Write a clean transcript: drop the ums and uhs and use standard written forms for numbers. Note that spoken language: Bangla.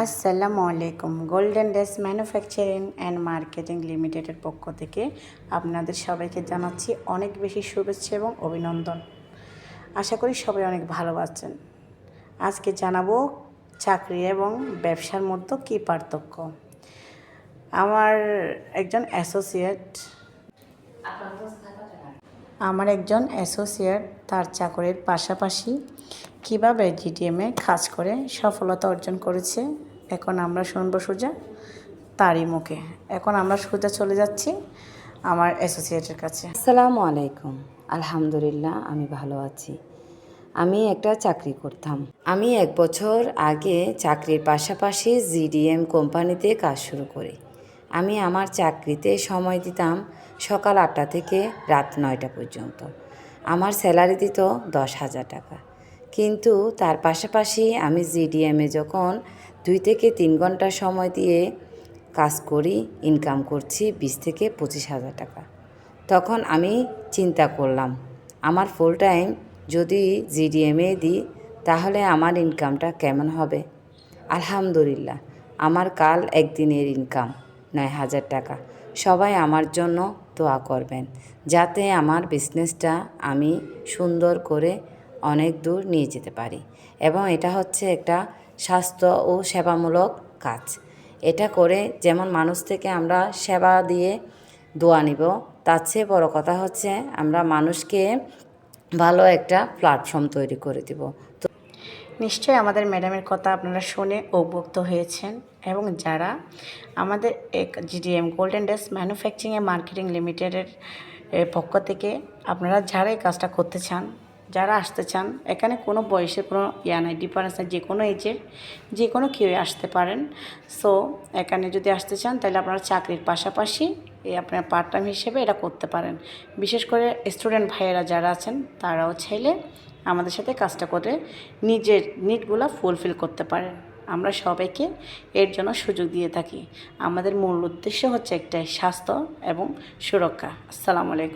আসসালামু আলাইকুম। Golden days manufacturing and marketing লিমিটেডের পক্ষ থেকে আপনাদের সবাইকে জানাচ্ছি অনেক বেশি শুভেচ্ছা এবং অভিনন্দন। আশা করি সবাই অনেক ভালো আছেন। আজকে জানাবো চাকরি এবং ব্যবসার মধ্যে কী পার্থক্য। আমার একজন অ্যাসোসিয়েট তার চাকরির পাশাপাশি কীভাবে জিডিএমে কাজ করে সফলতা অর্জন করেছে, এখন আমরা শুনবো সোজা তারই মুখে। এখন আমরা সোজা চলে যাচ্ছি আমার অ্যাসোসিয়েটের কাছে। আসসালামু আলাইকুম। আলহামদুলিল্লাহ, আমি ভালো আছি। আমি একটা চাকরি করতাম। আমি 1 বছর আগে চাকরির পাশাপাশি জিডিএম কোম্পানিতে কাজ শুরু করি। আমি আমার চাকরিতে সময় দিতাম সকাল 8টা থেকে রাত 9টা পর্যন্ত। আমার স্যালারি দিত 10,000 টাকা। কিন্তু তার পাশাপাশি আমি জিডিএমে যখন 2 থেকে 3 ঘন্টা সময় দিয়ে কাজ করি, ইনকাম করছি 20 থেকে 25,000 টাকা। তখন আমি চিন্তা করলাম, আমার ফুল টাইম যদি জিডিএমে দিই তাহলে আমার ইনকামটা কেমন হবে। আলহামদুলিল্লাহ, আমার কাল একদিনের ইনকাম 9,000 টাকা। সবাই আমার জন্য দোয়া করবেন যাতে আমার বিজনেসটা আমি সুন্দর করে অনেক দূর নিয়ে যেতে পারি। এবং এটা হচ্ছে একটা স্বাস্থ্য ও সেবামূলক কাজ। এটা করে যেমন মানুষ থেকে আমরা সেবা দিয়ে দোয়া নিব, তার চেয়ে বড় কথা হচ্ছে আমরা মানুষকে ভালো একটা প্ল্যাটফর্ম তৈরি করে দিব। তো নিশ্চয়ই আমাদের ম্যাডামের কথা আপনারা শুনে অবগত হয়েছেন, এবং যারা আমাদের GDM golden days manufacturing and marketing লিমিটেডের পক্ষ থেকে আপনারা যারা এই কাজটা করতে চান, যারা আসতে চান, এখানে কোনো বয়সের কোনো নাই, ডিফারেন্স নাই, যে কোনো এজের যে কোনো কেউই আসতে পারেন। সো এখানে যদি আসতে চান তাহলে আপনারা চাকরির পাশাপাশি আপনার পার্ট টাইম হিসেবে এটা করতে পারেন। বিশেষ করে স্টুডেন্ট ভাইয়েরা যারা আছেন তারাও চাইলে আমাদের সাথে কাজটা করে নিজের নিডগুলো ফুলফিল করতে পারেন। আমরা সবাইকে এর জন্য সুযোগ দিয়ে থাকি। আমাদের মূল উদ্দেশ্য হচ্ছে একটাই, স্বাস্থ্য এবং সুরক্ষা। আসসালামু আলাইকুম।